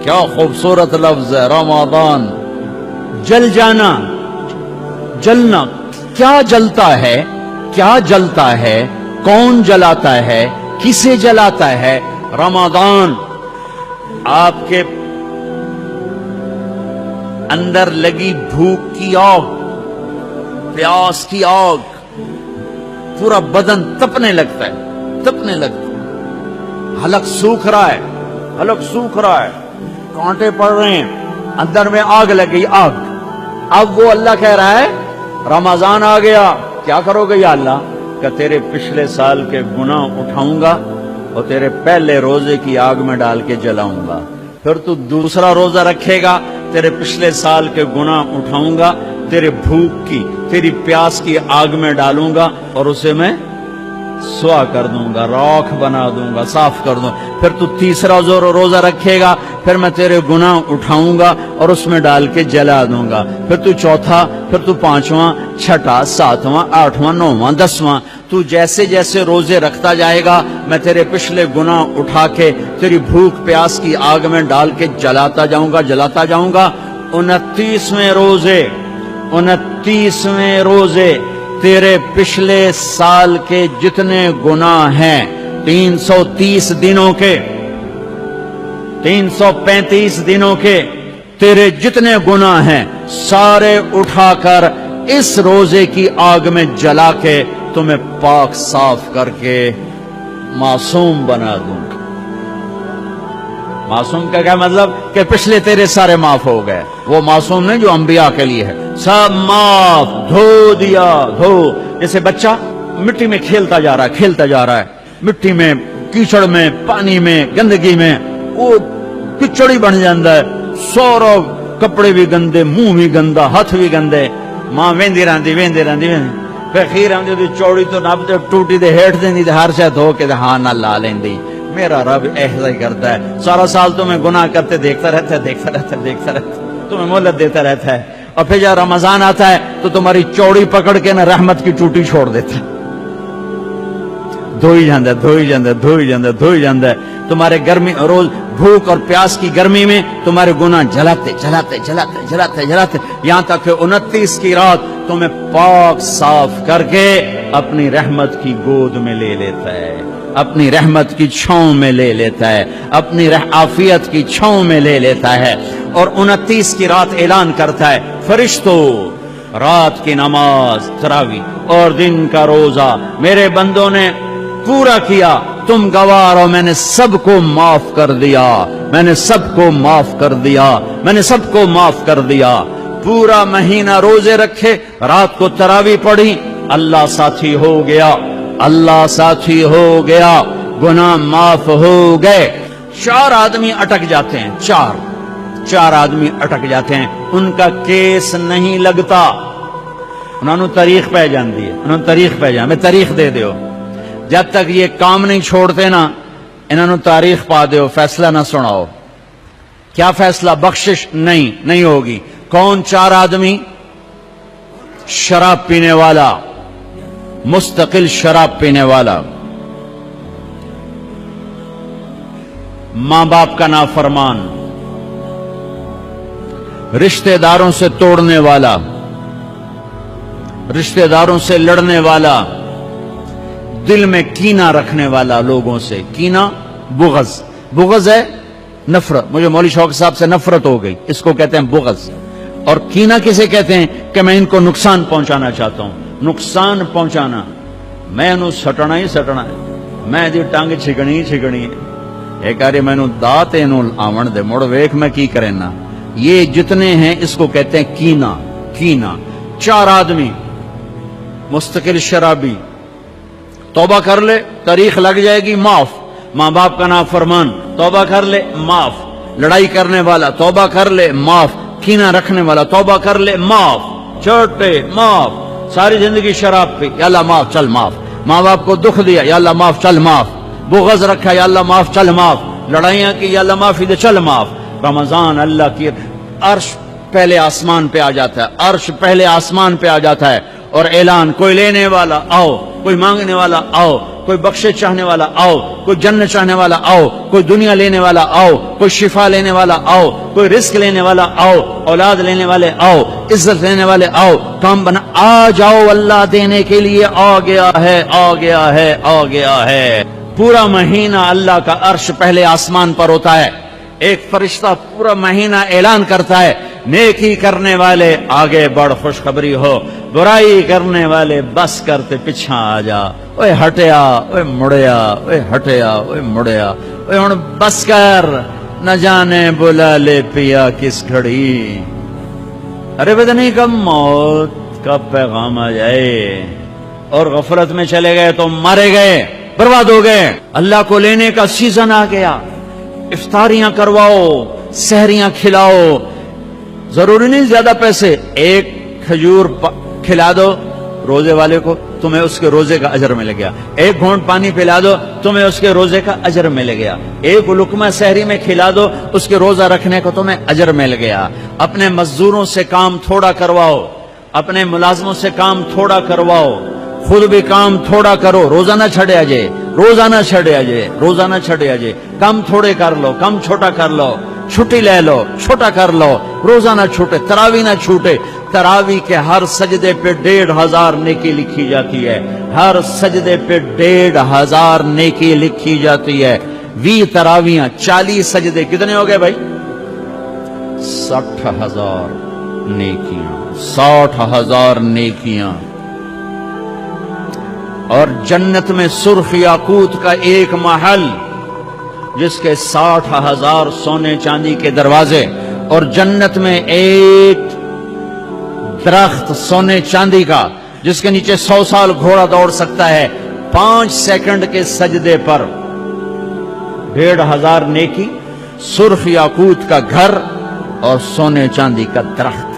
کیا خوبصورت لفظ ہے رمضان. جل جانا، جلنا. کیا جلتا ہے؟ کیا جلتا ہے؟ کون جلاتا ہے؟ کسے جلاتا ہے؟ رمضان. آپ کے اندر لگی بھوک کی آگ، پیاس کی آگ، پورا بدن تپنے لگتا ہے، تپنے لگتا ہے. حلق سوکھ رہا ہے، حلق سوکھ رہا ہے، کانٹے پڑ رہے ہیں، اندر میں آگ لگ گئی، آگ. اب وہ اللہ کہہ رہا ہے رمضان آ گیا، کیا کرو گے یا اللہ؟ کہ تیرے پچھلے سال کے گناہ اٹھاؤں گا اور تیرے پہلے روزے کی آگ میں ڈال کے جلاؤں گا. پھر تو دوسرا روزہ رکھے گا، تیرے پچھلے سال کے گناہ اٹھاؤں گا، تیرے بھوک کی، تیری پیاس کی آگ میں ڈالوں گا اور اسے میں سوا کر دوں گا، راکھ بنا دوں گا، صاف کر دوں. پھر تو تیسرا روزہ رکھے گا، پھر میں تیرے گناہ اٹھاؤں گا اور اس میں ڈال کے جلا دوں گا. پھر تو چوتھا، پھر تو پانچواں، چھٹا، ساتواں، آٹھواں، نواں، دسواں. تو جیسے جیسے روزے رکھتا جائے گا میں تیرے پچھلے گناہ اٹھا کے تیری بھوک پیاس کی آگ میں ڈال کے جلاتا جاؤں گا، جلاتا جاؤں گا. 29ویں روزے، 29ویں روزے تیرے پچھلے سال کے جتنے گناہ ہیں، 330 دنوں کے، 335 دنوں کے تیرے جتنے گناہ ہیں سارے اٹھا کر اس روزے کی آگ میں جلا کے تمہیں پاک صاف کر کے معصوم بنا دوں گا. معصوم کا کیا مطلب؟ کہ پچھلے تیرے سارے معاف ہو گئے. وہ معصوم نہیں جو انبیاء کے لیے ہے، سب معاف، دھو دیا، دھو. جیسے بچہ مٹی میں کھیلتا جا رہا ہے، کھیلتا جا رہا ہے، مٹی میں، کیچڑ میں، پانی میں، گندگی میں، وہ کچڑی بن جاتا ہے، سارا کپڑے بھی گندے، منہ بھی گندا، ہاتھ بھی گندے. ماں ویندی رہندی، ویندی رہندی، پھر خیر آندی چوڑی تو نب ٹوٹی دے ہیٹ دیندی تے ہر شے دھو کے ہاں نہ لا لیندی. میرا رب ایسا ہی کرتا ہے، سارا سال تمہیں گناہ کرتے دیکھتا رہتا ہے، دیکھتا رہتا ہے، دیکھتا رہتا ہے، تمہیں مہلت دیتا رہتا ہے. اور پھر جب رمضان آتا ہے تو تمہاری چوڑی پکڑ کے نہ رحمت کی ٹوٹی چھوڑ دیتا ہے. دھوئی جاندہ ہے، دھوئی جاندہ ہے، دھوئی جاندہ ہے، دھوئی جاندہ ہے. تمہارے گرمی روز بھوک اور پیاس کی گرمی میں تمہارے گناہ جلاتے جلاتے جلاتے جلاتے جلاتے یہاں تک کہ 29 کی رات تمہیں پاک صاف کر کے اپنی رحمت کی گود میں لے لیتا ہے، اپنی رحمت کی چھاؤں میں لے لیتا ہے، اپنی عافیت کی چھاؤں میں لے لیتا ہے. اور 29 کی رات اعلان کرتا ہے، فرشتوں رات کی نماز تراویح اور دن کا روزہ میرے بندوں نے پورا کیا، تم گوار ہو، میں نے سب کو معاف کر دیا، میں نے سب کو معاف کر دیا، میں نے سب کو معاف کر دیا. پورا مہینہ روزے رکھے، رات کو تراویح پڑھی، اللہ ساتھی ہو گیا، اللہ ساتھی ہو گیا، گناہ معاف ہو گئے. 4 آدمی اٹک جاتے ہیں، چار آدمی اٹک جاتے ہیں، ان کا کیس نہیں لگتا، انہوں نے تاریخ پہ جان دی ہے، انہوں نے تاریخ پہ جان، میں تاریخ دے دیو. جب تک یہ کام نہیں چھوڑتے نا انہوں نے تاریخ پا دیو، فیصلہ نہ سناؤ. کیا فیصلہ؟ بخشش نہیں ہوگی. کون 4 آدمی؟ شراب پینے والا، مستقل شراب پینے والا، ماں باپ کا نافرمان، رشتہ داروں سے توڑنے والا، رشتہ داروں سے لڑنے والا، دل میں کینہ رکھنے والا لوگوں سے. کینہ بغض، بغض ہے نفرت. مجھے مولوی شوق صاحب سے نفرت ہو گئی، اس کو کہتے ہیں بغض. اور کینہ کسے کہتے ہیں؟ کہ میں ان کو نقصان پہنچانا چاہتا ہوں. نقصان پہنچانا، میں انہوں سٹنا ہی سٹنا ہے، میں دی ٹانگ چھکڑی ہی چھکڑی ہے، ایک آرے میں انہوں دات انہوں آون دے مڑ ویک میں کی کرنا. یہ جتنے ہیں اس کو کہتے ہیں کینہ. کینہ. 4 آدمی مستقل شرابی، توبہ کر لے تاریخ لگ جائے گی، معاف. ماں باپ کا نافرمان، توبہ کر لے، معاف. لڑائی کرنے والا، توبہ کر لے، معاف. کینہ رکھنے والا، توبہ کر لے، معاف. چھوٹے، معاف. ساری زندگی شراب پی، یا اللہ معاف، چل معاف. ماں باپ کو دکھ دیا، یا اللہ معاف، چل معاف. بغض رکھا، یا اللہ معاف، چل معاف. لڑائیاں کی، یا اللہ معافی دے، چل معاف. رمضان اللہ کی عرش پہلے آسمان پہ آ جاتا ہے، عرش پہلے آسمان پہ آ جاتا ہے اور اعلان، کوئی لینے والا آؤ، کوئی مانگنے والا آؤ. کوئی بخشش چاہنے والا آؤ، کوئی جنت چاہنے والا آؤ، کوئی دنیا لینے والا آؤ، کوئی شفا لینے والا آؤ، کوئی رزق لینے والا آؤ، اولاد لینے والے آؤ، عزت لینے والے آؤ، کام بنا آ جاؤ، اللہ دینے کے لیے آ گیا ہے، آ گیا ہے، آ گیا ہے۔ پورا مہینہ اللہ کا عرش پہلے آسمان پر ہوتا ہے، ایک فرشتہ پورا مہینہ اعلان کرتا ہے، نیکی کرنے والے آگے بڑھ خوشخبری ہو، برائی کرنے والے بس کرتے پیچھا آ جا، اوے ہٹیا، اوے مڑیا، اوے ہٹیا، اوے مڑیا، اوے ہن بس کر، نہ جانے بلا لے پیا کس گھڑی، ارے پتہ نہیں کب موت کا پیغام آ جائے، اور غفلت میں چلے گئے تو مارے گئے، برباد ہو گئے۔ اللہ کو لینے کا سیزن آ گیا، افطاریاں کرواؤ، سحریاں کھلاؤ، ضروری نہیں زیادہ پیسے، ایک کھجور کھلا دو روزے والے کو، تمہیں اس کے روزے کا اجر مل گیا، ایک گھونٹ پانی پلا دو، تمہیں اس کے روزے کا اجر مل گیا، ایک لقمہ سحری میں کھلا دو، اس کے روزہ رکھنے کو تمہیں اجر مل گیا۔ اپنے مزدوروں سے کام تھوڑا کرواؤ، اپنے ملازموں سے کام تھوڑا کرواؤ، خود بھی کام تھوڑا کرو، روزہ نہ چھڑے آجے، روزہ نہ چھڑے آجے، روزہ نہ چھڑے آجے، کم تھوڑے کر لو، کم چھوٹا کر لو، چھٹی لے لو، چھوٹا کر لو، روزہ نہ چھوٹے، تراویح نہ چھوٹے۔ تراویح کے ہر سجدے پہ 1500 نیکی لکھی جاتی ہے، ہر سجدے پہ 1500 نیکی لکھی جاتی ہے۔ 20 تراویحاں، 40 سجدے، کتنے ہو گئے بھائی؟ 60,000 نیکیاں، 60,000 نیکیاں۔ اور جنت میں سرخ یاقوت کا ایک محل جس کے 60,000 سونے چاندی کے دروازے، اور جنت میں ایک درخت سونے چاندی کا جس کے نیچے 100 سال گھوڑا دوڑ سکتا ہے، 5 سیکنڈ کے سجدے پر 1500 نیکی، سرخ یاقوت کا گھر اور سونے چاندی کا درخت۔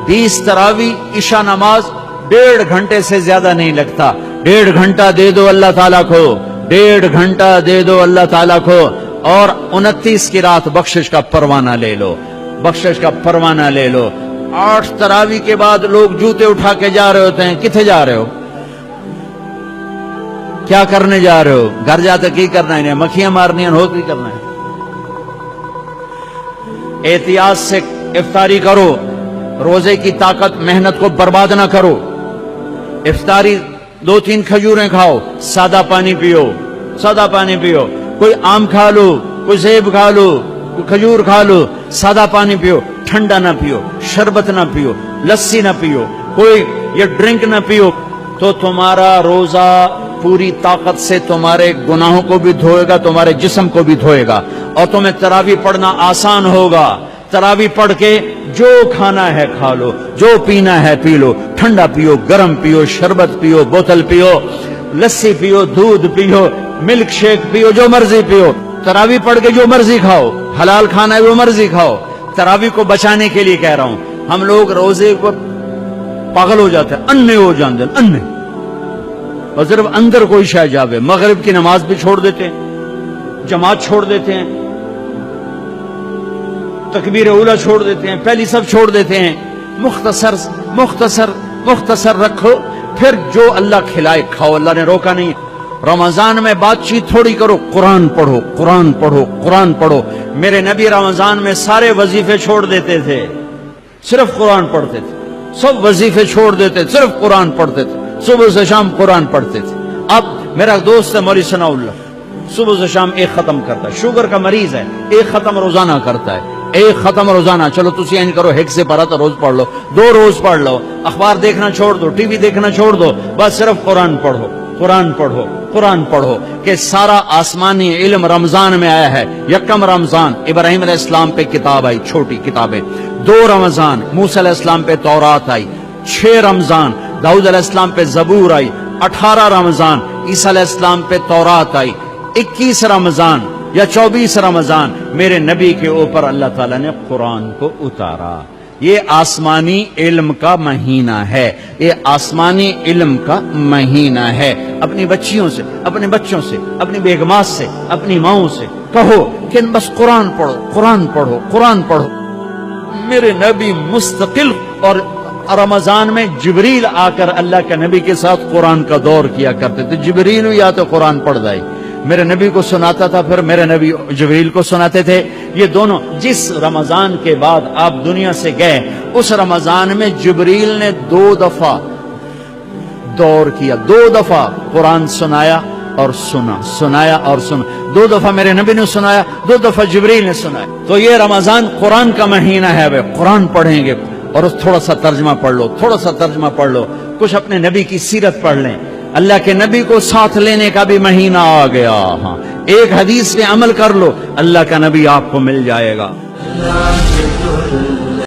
20 تراویح، عشاء نماز 1.5 گھنٹے سے زیادہ نہیں لگتا، 1.5 گھنٹہ دے دو اللہ تعالیٰ کو، 1.5 گھنٹہ دے دو اللہ تعالیٰ کو، اور 29 کی رات بخشش کا پروانہ لے لو، بخشش کا پروانہ لے لو۔ 8 تراویح کے بعد لوگ جوتے اٹھا کے جا رہے ہوتے ہیں، کتنے جا رہے ہو؟ کیا کرنے جا رہے ہو؟ گھر جاتے کی کرنا ہے؟ مکھیاں مارنی ہو کی کرنا ہے؟ احتیاط سے افطاری کرو، روزے کی طاقت محنت کو برباد نہ کرو۔ افطاری 2-3 کھجوریں کھاؤ، سادہ پانی پیو، سادہ پانی پیو، کوئی آم کھا لو، کوئی سیب کھا لو، کوئی کھجور کھا لو، سادہ پانی پیو، ٹھنڈا نہ پیو، شربت نہ پیو، لسی نہ پیو، کوئی یہ ڈرنک نہ پیو، تو تمہارا روزہ پوری طاقت سے تمہارے گناہوں کو بھی دھوئے گا، تمہارے جسم کو بھی دھوئے گا، اور تمہیں تراویح پڑھنا آسان ہوگا۔ تراویح پڑھ کے جو کھانا ہے کھا لو، جو پینا ہے پی لو، ٹھنڈا پیو، گرم پیو، شربت پیو، بوتل پیو، لسی پیو، دودھ پیو، ملک شیک پیو، جو مرضی پیو۔ تراویح پڑھ کے جو مرضی کھاؤ، حلال کھانا ہے وہ مرضی کھاؤ۔ تراویح کو بچانے کے لیے کہہ رہا ہوں، ہم لوگ روزے کو پاگل ہو جاتے ہیں، انے ہو جاندے ہیں، انے، اور صرف اندر کوئی شے جاوے، مغرب کی نماز بھی چھوڑ دیتے ہیں، جماعت چھوڑ دیتے ہیں، تکبیر اولیٰ چھوڑ دیتے ہیں، پہلی سب چھوڑ دیتے ہیں۔ مختصر مختصر مختصر رکھو، پھر جو اللہ کھلائے کھاؤ، اللہ نے روکا نہیں۔ رمضان میں بات چیت تھوڑی کرو، قرآن پڑھو، قرآن پڑھو، قرآن پڑھو۔ میرے نبی رمضان میں سارے وظیفے چھوڑ دیتے تھے، صرف قرآن پڑھتے تھے، سب وظیفے چھوڑ دیتے، صرف قرآن پڑھتے تھے، صبح سے شام قرآن پڑھتے تھے۔ اب میرا دوست ہے مولی ثناء اللہ، صبح سے شام ایک ختم کرتا ہے، شوگر کا مریض ہے، ایک ختم روزانہ کرتا ہے، ایک ختم روزانہ۔ چلو تسی این کرو، ایک سے پڑھا تو روز پڑھ لو، 2 روز پڑھ لو، اخبار دیکھنا چھوڑ دو، ٹی وی دیکھنا چھوڑ دو، بس صرف قرآن پڑھو، قرآن پڑھو، قرآن پڑھو، کہ سارا آسمانی علم رمضان میں آیا ہے۔ یکم رمضان ابراہیم علیہ السلام پہ کتاب آئی، چھوٹی کتابیں، 2 رمضان موسیٰ علیہ السلام پہ تورات آئی، 6 رمضان داؤد علیہ السلام پہ زبور آئی، 18 رمضان عیسیٰ علیہ السلام پہ تورات آئی، 21 رمضان یا 24 رمضان میرے نبی کے اوپر اللہ تعالیٰ نے قرآن کو اتارا۔ یہ آسمانی علم کا مہینہ ہے، یہ آسمانی علم کا مہینہ ہے۔ اپنی بچیوں سے، اپنے بچوں سے، اپنی بیگمات سے، اپنی ماؤں سے کہو کہ بس قرآن پڑھو، قرآن پڑھو، قرآن پڑھو۔ میرے نبی مستقل اور رمضان میں جبریل آ کر اللہ کے نبی کے ساتھ قرآن کا دور کیا کرتے تھے. جبریل یا تو قرآن پڑھ جائے، میرے نبی کو سناتا تھا، پھر میرے نبی جبریل کو سناتے تھے. یہ دونوں جس رمضان کے بعد آپ دنیا سے گئے، اس رمضان میں جبریل نے 2 دفعہ دور کیا، 2 دفعہ قرآن سنایا اور سنایا اور سنا. 2 دفعہ میرے نبی نے سنایا، 2 دفعہ جبریل نے سنایا. تو یہ رمضان قرآن کا مہینہ ہے، وہ قرآن پڑھیں گے اور تھوڑا سا ترجمہ پڑھ لو، تھوڑا سا ترجمہ پڑھ لو، کچھ اپنے نبی کی سیرت پڑھ لیں. اللہ کے نبی کو ساتھ لینے کا بھی مہینہ آ گیا. ہاں، ایک حدیث پہ عمل کر لو، اللہ کا نبی آپ کو مل جائے گا.